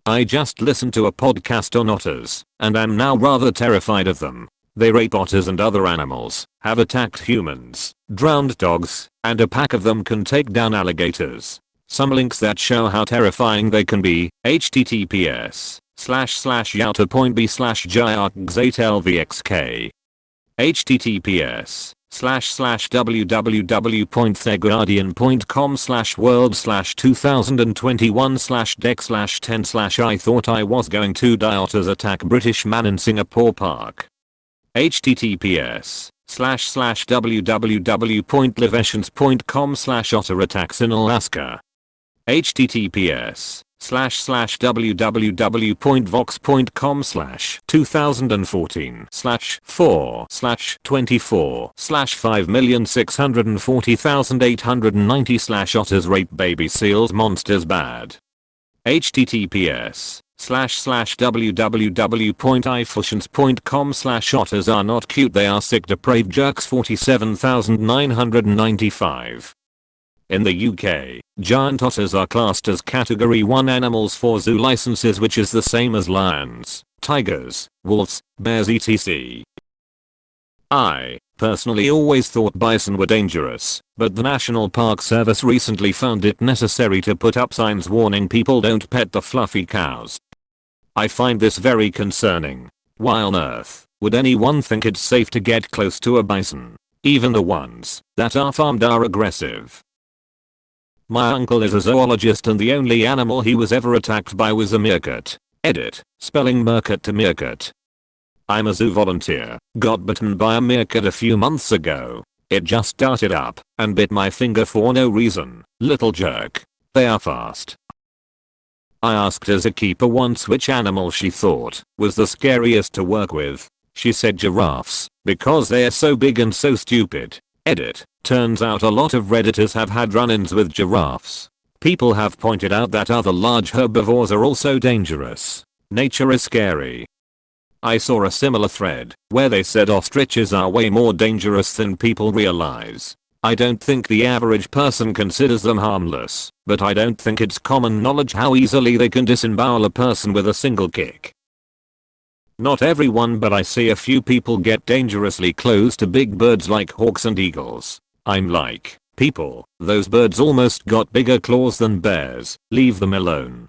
I just listened to a podcast on otters, and am now rather terrified of them. They rape otters and other animals, have attacked humans, drowned dogs, and a pack of them can take down alligators. Some links that show how terrifying they can be, https://yauta.b/jargzatelvxk https://www.theguardian.com/world/2021/dex/10/ I thought I was going to die. Otters attack British man in Singapore park. https://www.livetions.com/otter attacks in Alaska. https://www.vox.com/2014/4/5,640,890/ otters rape baby seals monsters bad. https://www.ifulsions.com/otters are not cute, they are sick depraved jerks 47,995. In the UK, giant otters are classed as Category 1 animals for zoo licenses, which is the same as lions, tigers, wolves, bears etc. I personally always thought bison were dangerous, but the National Park Service recently found it necessary to put up signs warning people don't pet the fluffy cows. I find this very concerning. Why on earth would anyone think it's safe to get close to a bison? Even the ones that are farmed are aggressive. My uncle is a zoologist and the only animal he was ever attacked by was a meerkat. Edit, spelling meerkat to meerkat. I'm a zoo volunteer, got bitten by a meerkat a few months ago. It just darted up and bit my finger for no reason. Little jerk. They are fast. I asked a zookeeper once which animal she thought was the scariest to work with. She said giraffes, because they are so big and so stupid. Edit, turns out a lot of redditors have had run-ins with giraffes. People have pointed out that other large herbivores are also dangerous. Nature is scary. I saw a similar thread where they said ostriches are way more dangerous than people realize. I don't think the average person considers them harmless, but I don't think it's common knowledge how easily they can disembowel a person with a single kick. Not everyone, but I see a few people get dangerously close to big birds like hawks and eagles. I'm like, people, those birds almost got bigger claws than bears, leave them alone.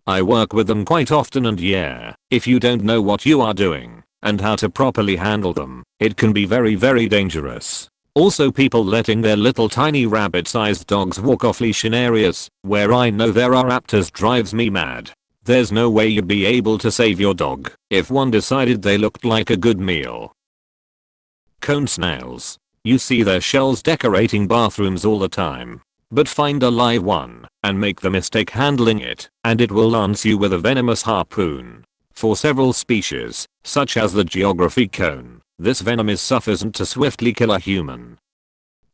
I work with them quite often and yeah, if you don't know what you are doing and how to properly handle them, it can be very dangerous. Also, people letting their little tiny rabbit-sized dogs walk off leash in areas where I know there are raptors drives me mad. There's no way you'd be able to save your dog if one decided they looked like a good meal. Cone snails. You see their shells decorating bathrooms all the time. But find a live one and make the mistake handling it, and it will lance you with a venomous harpoon. For several species, such as the geography cone, this venom is sufficient to swiftly kill a human.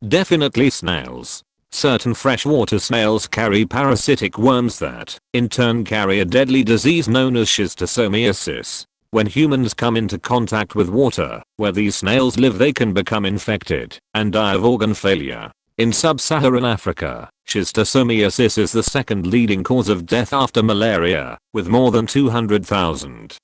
Definitely snails. Certain freshwater snails carry parasitic worms that, in turn, carry a deadly disease known as schistosomiasis. When humans come into contact with water where these snails live, they can become infected and die of organ failure. In sub-Saharan Africa, schistosomiasis is the second leading cause of death after malaria, with more than 200,000.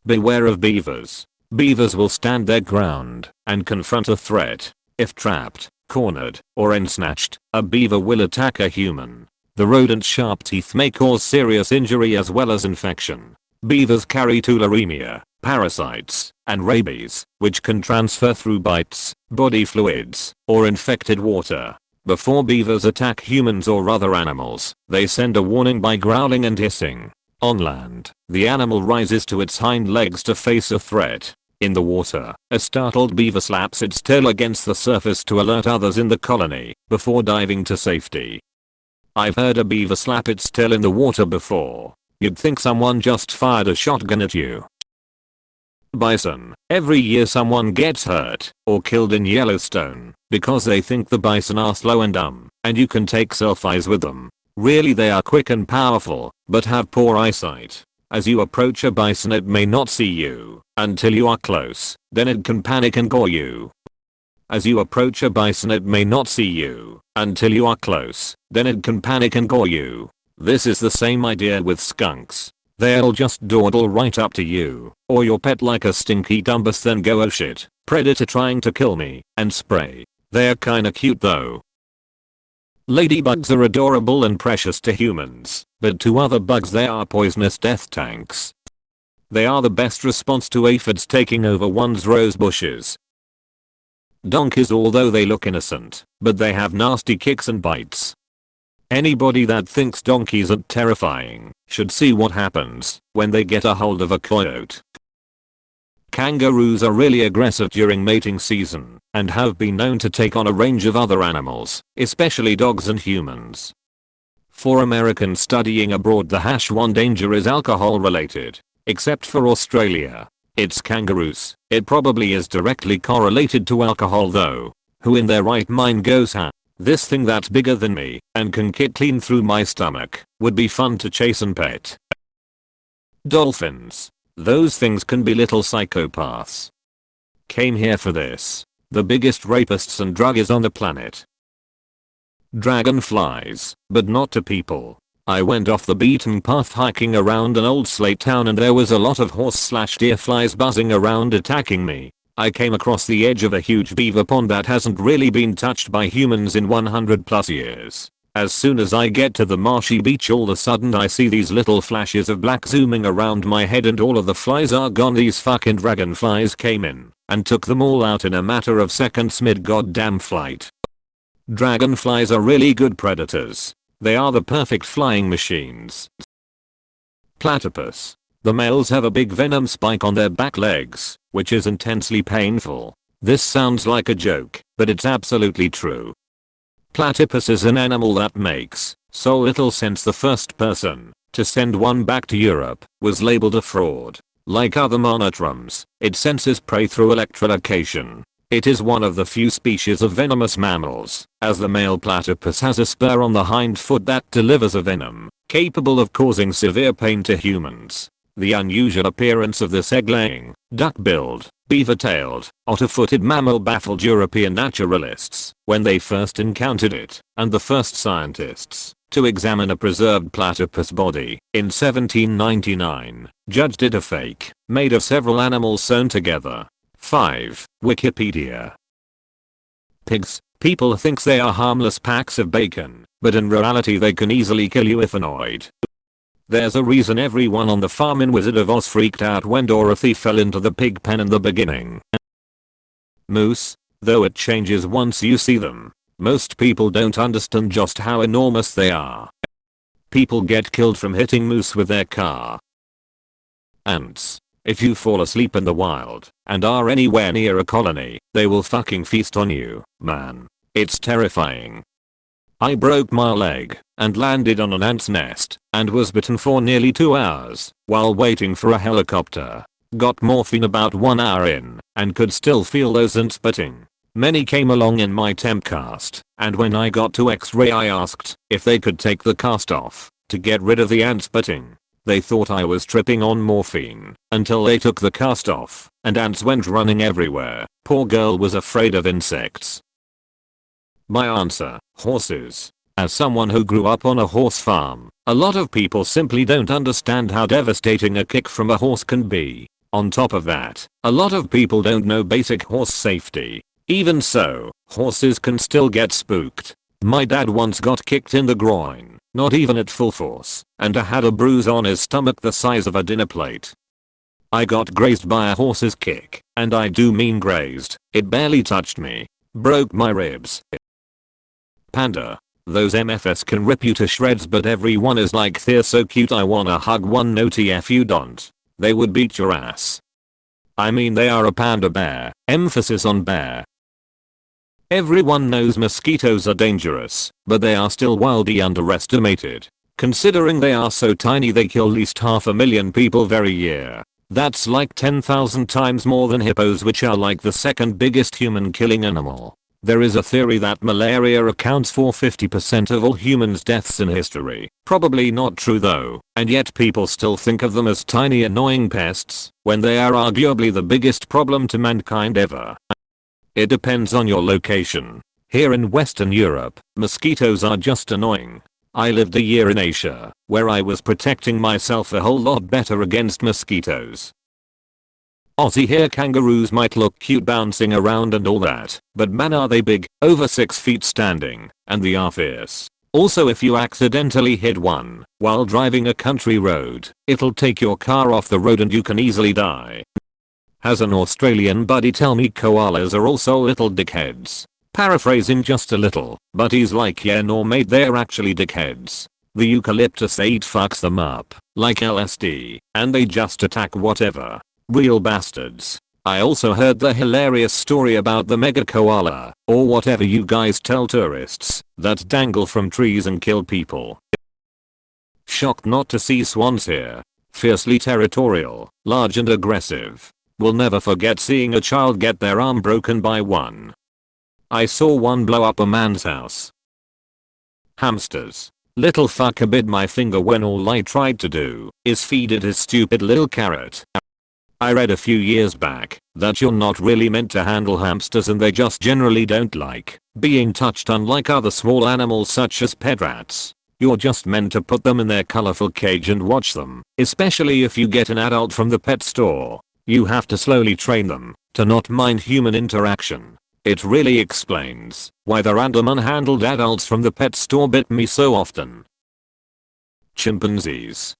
Beware of beavers. Beavers will stand their ground and confront a threat. If trapped, cornered, or ensnatched, a beaver will attack a human. The rodent's sharp teeth may cause serious injury as well as infection. Beavers carry tularemia, parasites, and rabies, which can transfer through bites, body fluids, or infected water. Before beavers attack humans or other animals, they send a warning by growling and hissing. On land, the animal rises to its hind legs to face a threat. In the water, a startled beaver slaps its tail against the surface to alert others in the colony, before diving to safety. I've heard a beaver slap its tail in the water before. You'd think someone just fired a shotgun at you. Bison. Every year someone gets hurt or killed in Yellowstone because they think the bison are slow and dumb, and you can take selfies with them. Really, they are quick and powerful, but have poor eyesight. As you approach a bison, it may not see you until you are close, then it can panic and gore you. As you approach a bison, it may not see you until you are close, then it can panic and gore you. This is the same idea with skunks. They'll just dawdle right up to you or your pet like a stinky dumbus, then go, oh shit, predator trying to kill me, and spray. They're kinda cute though. Ladybugs are adorable and precious to humans, but to other bugs they are poisonous death tanks. They are the best response to aphids taking over one's rose bushes. Donkeys, although they look innocent, but they have nasty kicks and bites. Anybody that thinks donkeys are terrifying should see what happens when they get a hold of a coyote. Kangaroos are really aggressive during mating season and have been known to take on a range of other animals, especially dogs and humans. For Americans studying abroad, the #1 danger is alcohol related, except for Australia. It's kangaroos. It probably is directly correlated to alcohol though. Who in their right mind goes, this thing that's bigger than me and can kick clean through my stomach would be fun to chase and pet. Dolphins. Those things can be little psychopaths. Came here for this. The biggest rapists and druggies on the planet. Dragonflies, but not to people. I went off the beaten path hiking around an old slate town and there was a lot of horse/deer flies buzzing around attacking me. I came across the edge of a huge beaver pond that hasn't really been touched by humans in 100+ years. As soon as I get to the marshy beach, all of a sudden I see these little flashes of black zooming around my head and all of the flies are gone. These fucking dragonflies came in and took them all out in a matter of seconds mid goddamn flight. Dragonflies are really good predators. They are the perfect flying machines. Platypus. The males have a big venom spike on their back legs, which is intensely painful. This sounds like a joke, but it's absolutely true. Platypus is an animal that makes so little sense the first person to send one back to Europe was labeled a fraud. Like other monotrons, it senses prey through electrolocation. It is one of the few species of venomous mammals, as the male platypus has a spur on the hind foot that delivers a venom capable of causing severe pain to humans. The unusual appearance of this egg-laying, duck-billed, beaver-tailed, otter-footed mammal baffled European naturalists when they first encountered it, and the first scientists to examine a preserved platypus body in 1799 judged it a fake, made of several animals sewn together. 5. Wikipedia. Pigs. People think they are harmless packs of bacon, but in reality they can easily kill you if annoyed. There's a reason everyone on the farm in Wizard of Oz freaked out when Dorothy fell into the pig pen in the beginning. Moose. Though it changes once you see them, most people don't understand just how enormous they are. People get killed from hitting moose with their car. Ants. If you fall asleep in the wild and are anywhere near a colony, they will fucking feast on you, man. It's terrifying. I broke my leg and landed on an ant's nest and was bitten for nearly 2 hours while waiting for a helicopter. Got morphine about 1 hour in and could still feel those ants biting. Many came along in my temp cast, and when I got to X-ray I asked if they could take the cast off to get rid of the ants biting. They thought I was tripping on morphine until they took the cast off and ants went running everywhere. Poor girl was afraid of insects. My answer: horses. As someone who grew up on a horse farm, a lot of people simply don't understand how devastating a kick from a horse can be. On top of that, a lot of people don't know basic horse safety. Even so, horses can still get spooked. My dad once got kicked in the groin, not even at full force, and had a bruise on his stomach the size of a dinner plate. I got grazed by a horse's kick, and I do mean grazed. It barely touched me. Broke my ribs. Panda. Those MFs can rip you to shreds, but everyone is like, they're so cute I wanna hug one. No TF you don't. They would beat your ass. I mean, they are a panda bear. Emphasis on bear. Everyone knows mosquitoes are dangerous, but they are still wildly underestimated. Considering they are so tiny, they kill at least 500,000 people every year. That's like 10,000 times more than hippos, which are like the second biggest human killing animal. There is a theory that malaria accounts for 50% of all humans' deaths in history. Probably not true though, and yet people still think of them as tiny annoying pests, when they are arguably the biggest problem to mankind ever. It depends on your location. Here in Western Europe, mosquitoes are just annoying. I lived a year in Asia, where I was protecting myself a whole lot better against mosquitoes. Aussie hair kangaroos might look cute bouncing around and all that, but man are they big, over 6 feet standing, and they are fierce. Also, if you accidentally hit one while driving a country road, it'll take your car off the road and you can easily die. Has an Australian buddy tell me koalas are also little dickheads. Paraphrasing just a little, but he's like, yeah no mate, they're actually dickheads. The eucalyptus 8 fucks them up, like LSD, and they just attack whatever. Real bastards. I also heard the hilarious story about the mega koala, or whatever you guys tell tourists, that dangle from trees and kill people. Shocked not to see swans here. Fiercely territorial, large and aggressive. Will never forget seeing a child get their arm broken by one. I saw one blow up a man's house. Hamsters. Little fucker bit my finger when all I tried to do is feed it his stupid little carrot. I read a few years back that you're not really meant to handle hamsters and they just generally don't like being touched, unlike other small animals such as pet rats. You're just meant to put them in their colorful cage and watch them, especially if you get an adult from the pet store. You have to slowly train them to not mind human interaction. It really explains why the random unhandled adults from the pet store bit me so often. Chimpanzees.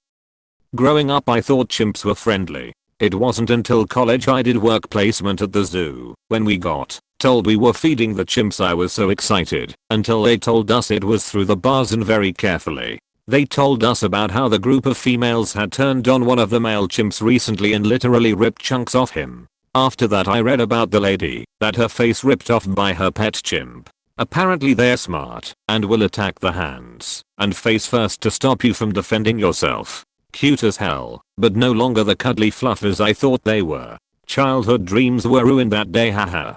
Growing up I thought chimps were friendly. It wasn't until college I did work placement at the zoo when we got told we were feeding the chimps I was so excited until they told us it was through the bars, and very carefully they told us about how the group of females had turned on one of the male chimps recently and literally ripped chunks off him. After that I read about the lady that her face ripped off by her pet chimp. Apparently they're smart and will attack the hands and face first to stop you from defending yourself. Cute as hell, but no longer the cuddly fluffers I thought they were. Childhood dreams were ruined that day, haha.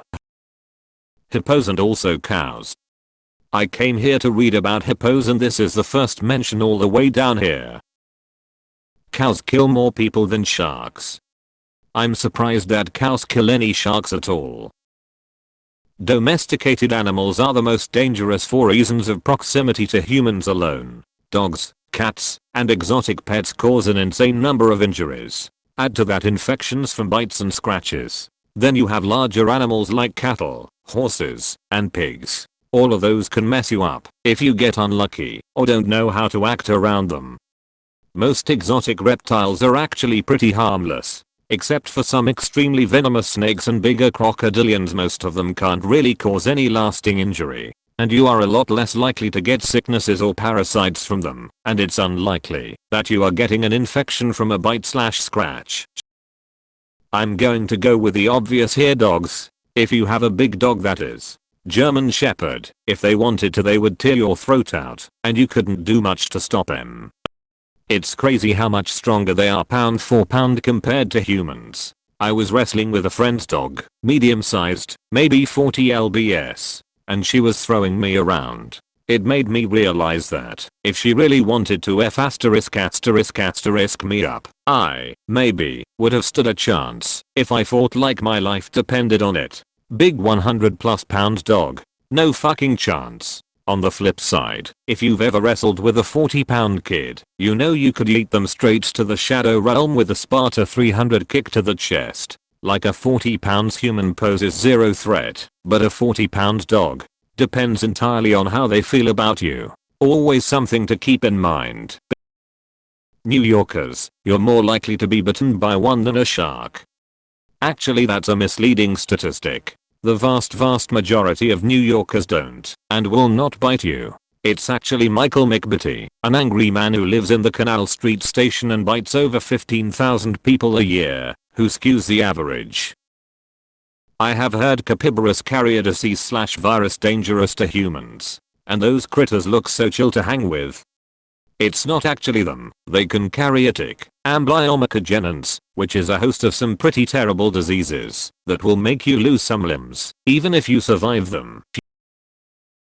Hippos and also cows. I came here to read about hippos and this is the first mention all the way down here. Cows kill more people than sharks. I'm surprised that cows kill any sharks at all. Domesticated animals are the most dangerous for reasons of proximity to humans alone. Dogs, cats, and exotic pets cause an insane number of injuries. Add to that infections from bites and scratches. Then you have larger animals like cattle, horses, and pigs. All of those can mess you up if you get unlucky or don't know how to act around them. Most exotic reptiles are actually pretty harmless. Except for some extremely venomous snakes and bigger crocodilians, most of them can't really cause any lasting injury. And you are a lot less likely to get sicknesses or parasites from them, and it's unlikely that you are getting an infection from a bite/scratch. I'm going to go with the obvious here, dogs. If you have a big dog, that is. German Shepherd, if they wanted to they would tear your throat out, and you couldn't do much to stop them. It's crazy how much stronger they are pound for pound compared to humans. I was wrestling with a friend's dog, medium sized, maybe 40 lbs, and she was throwing me around. It made me realize that if she really wanted to *** me up, I, maybe, would have stood a chance if I fought like my life depended on it. Big 100+ pound dog, no fucking chance. On the flip side, if you've ever wrestled with a 40-pound kid, you know you could eat them straight to the shadow realm with a Sparta 300 kick to the chest. Like a 40-pound human poses zero threat, but a 40-pound dog depends entirely on how they feel about you. Always something to keep in mind. New Yorkers, you're more likely to be bitten by one than a shark. Actually, that's a misleading statistic. The vast majority of New Yorkers don't and will not bite you. It's actually Michael McBitty, an angry man who lives in the Canal Street station and bites over 15,000 people a year, who skews the average. I have heard capybaras carry a disease/virus dangerous to humans, and those critters look so chill to hang with. It's not actually them, they can carry a tick, amblyomycogenans, which is a host of some pretty terrible diseases that will make you lose some limbs, even if you survive them.